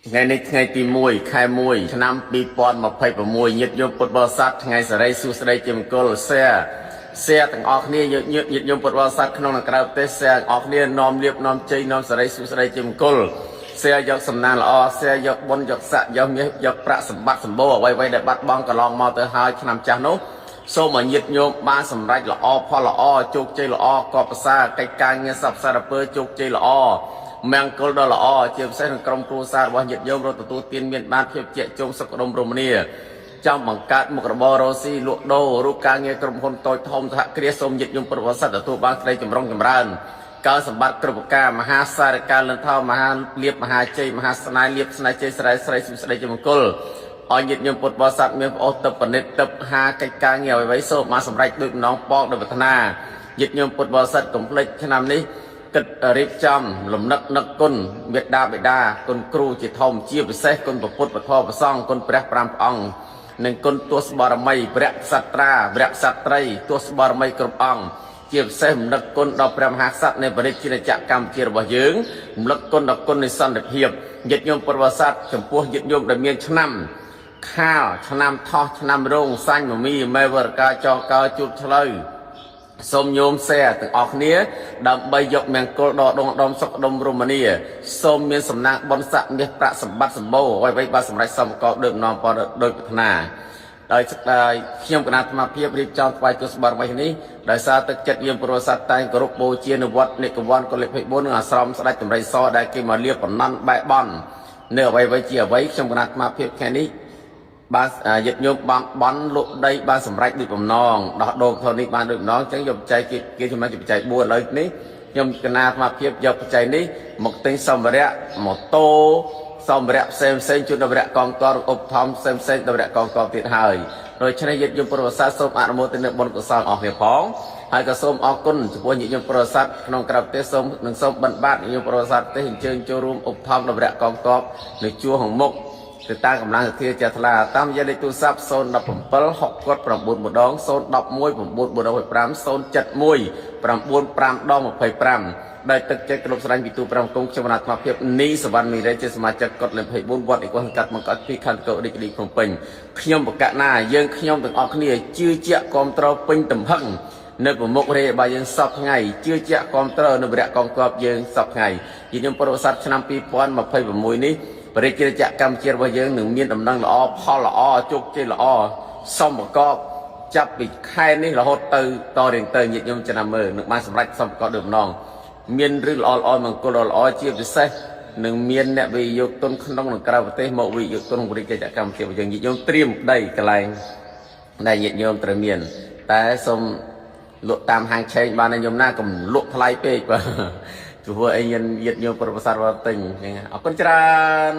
ថ្ងៃនេះថ្ងៃទី1 ខែ 1 ឆ្នាំ 2026 ញាតិញោមពុទ្ធបរិស័ទថ្ងៃសិរីសួស្តីជាមង្គលសែទាំងអស់គ្នាញាតិញោមពុទ្ធបរិស័ទក្នុងនិងក្រៅប្រទេសសែទាំងអស់គ្នានាំលៀបនាំជ័យនាំសិរីសួស្តីជាមង្គលសែយកសំណាងល្អសែយកបុណ្យយកស័ក្តិយកមាសយកប្រាក់សម្បត្តិសម្បូរអ្វីៗដែលបាត់បង់កន្លងមកទៅហើយឆ្នាំចាស់នោះសូមឲ្យញាតិញោមបានសម្រេចល្អផលល្អជោគជ័យល្អកបប្រសើរកិច្ចការងារសពសារពើជោគជ័យល្អមង្គលដ៏ល្អជាពិសេសក្នុងក្រុមគ្រួសាររបស់ញាតិញោមរត់ទទួលទានមានបានភាពជាជុំសុខដុមរមនាចាំបង្កើតមុខរបររស់ស៊ីលក់ដូររូបការងារក្រុមហ៊ុនតូចធំសហគ្រាសសូមញាតិញោមពុទ្ធបរិស័ទទទួលបានក្តីចម្រុងចម្រើនកើសម្បត្តិគ្រប់ប្រការមហាសារកាលលន្ធោមហាលៀបមហាជ័យមហាស្នេហ៍លៀបស្នេហ៍ជ័យស្រីស្រីសុស្ដីជាមង្គលឲ្យញាតិញោមពុទ្ធបរិស័ទមានប្អូនទឹកបនិតទឹកហាកិច្ចការងារអ្វីៗសូមបានសម្រេចដោយម្ដងពកដោយប្រាថ្នាញាតិញោមពុទ្ធបរិស័ទកុំភ្លេចឆ្នាំនេះគិតរៀបចំលំនឹកនឹកគុណមេត្តាបិតាគុណគ្រូជាធំជាពិសេសគុណពុទ្ធពធប្រសង្ឃគុណព្រះ5ព្រះអង្គនិងគុណទស្សបរមីព្រះសត្រាព្រះសត្រីទស្សបរមីគ្រប់អង្គជាពិសេសរំលឹកគុណដល់ព្រះមហាក្សត្រនៃបរិជាចក្រកម្ពុជារបស់យើងរំលឹកគុណដល់គុណនៃសន្តិភាពញាតិញោមពុទ្ធបរិស័ទចំពោះញាតិញោមដែលមានឆ្នាំខាលឆ្នាំថោះឆ្នាំរោងសាញ់មមីមេវរកាចងកើជួបឆ្លូវសូមញោមសែទាំងអស់គ្នាដើម្បីយកមង្គលដល់ដងសុខដុមរមនាសូមមានសំណាងបុណ្យស័ក្តិមាសប្រាក់សម្បត្តិសម្បូរអ្វីៗបានសម្រេចសមកោដូចនាំពរដោយប្រាថ្នាដោយខ្ញុំគណៈអាត្មាភាពរៀបចំថ្វាយទស្សបរមីនេះដោយសារទឹកចិត្តយើងពុទ្ធសាសនាតែងគោរពបូជានៅវត្តនិកវ័នកុលិ24និងអាស្រមស្ដេចតម្រៃសដែលគេមកលៀបបំណន់បែបន់នៅអ្វីៗជាអ្វីខ្ញុំគណៈអាត្មាភាពខែនេះបានយិត្តញោមបានលក់ដីបានសម្រេចដូចបំណងដោះដូរធននេះបានដូចបំណងអញ្ចឹងយកបច្ច័យគេចំណេញបច្ច័យ4ឥឡូវនេះខ្ញុំគណៈអាត្មាភាពយកបច្ច័យនេះមកទិញសម្ភារៈម៉ូតូសម្ភារៈផ្សេងជួយដល់វរៈកងទ័ពឧបត្ថម្ភផ្សេងដល់វរៈកងទ័ពទៀតហើយដូច្នេះយិត្តញោមពុទ្ធបរិស័ទសូមអនុមោទនាបុណ្យកុសលអស់គ្នាផងហើយក៏សូមអរគុណចំពោះញាតិញោមពុទ្ធបរិស័ទក្នុងក្រៅប្រទេសសូមបិណ្ឌបាតញាតិញោមពុទ្ធបរិស័ទទេសអញ្ជើញចូលរួមឧបត្ថម្ភដល់វរៈកងទ័ពនៅជួរហងមុខទៅតាមកម្លាំងសទ្ធាជាថ្លាតាមរយៈលេខទូរស័ព្ទ017 6 9 ម្ដង011 9 011 9 5 ដោយទឹកចិត្តគ្រប់ស្រឡាញ់ពីទូ5កុំខ្ញុំអាត្មាភាពនីសវណ្ណមីរេជាសមាជិកកុដ24វត្តឯកសង្កាត់បង្កើតពីខណ្ឌកោរីករាយភ្នំពេញខ្ញុំបកណាយើងខ្ញុំទាំងអស់គ្នាជឿជាក់គ្រប់ត្រពេញទំហឹងនៅប្រមុខរាជរបស់យើងសពថ្ងៃជឿជាក់គ្រប់ត្រនៅវរៈកងទ័ពយើងសពថ្ងៃជាខ្ញុំពុទ្ធបរិស័ទឆ្នាំ2026នេះបរិជាចក្រកម្ពុជារបស់យើងនឹងមានដំណឹងល្អផលល្អជោគជ័យល្អសមប្រកបចាប់ពីខែនេះរហូតទៅតរៀងទៅញាតិញោមឆ្នាំមើលនឹងបានសម្រេចសមប្រកបដូចម្ដងមានរឿងល្អមង្គលល្អជាពិសេសនឹងមានអ្នកវិនិយោគទុនក្នុងនិងក្រៅប្រទេសមកវិនិយោគទុនបរិជាចក្រកម្ពុជារបស់យើងញាតិញោមត្រៀមដីកន្លែងដែលញាតិញោមត្រូវមានតែសូមលក់តាមហាងឆេងបានញោមណាកុំលក់ថ្លៃពេកបាទព្រោះអីញាតិញោមពុទ្ធបរិស័ទវត្តទិញអរគុណច្រើន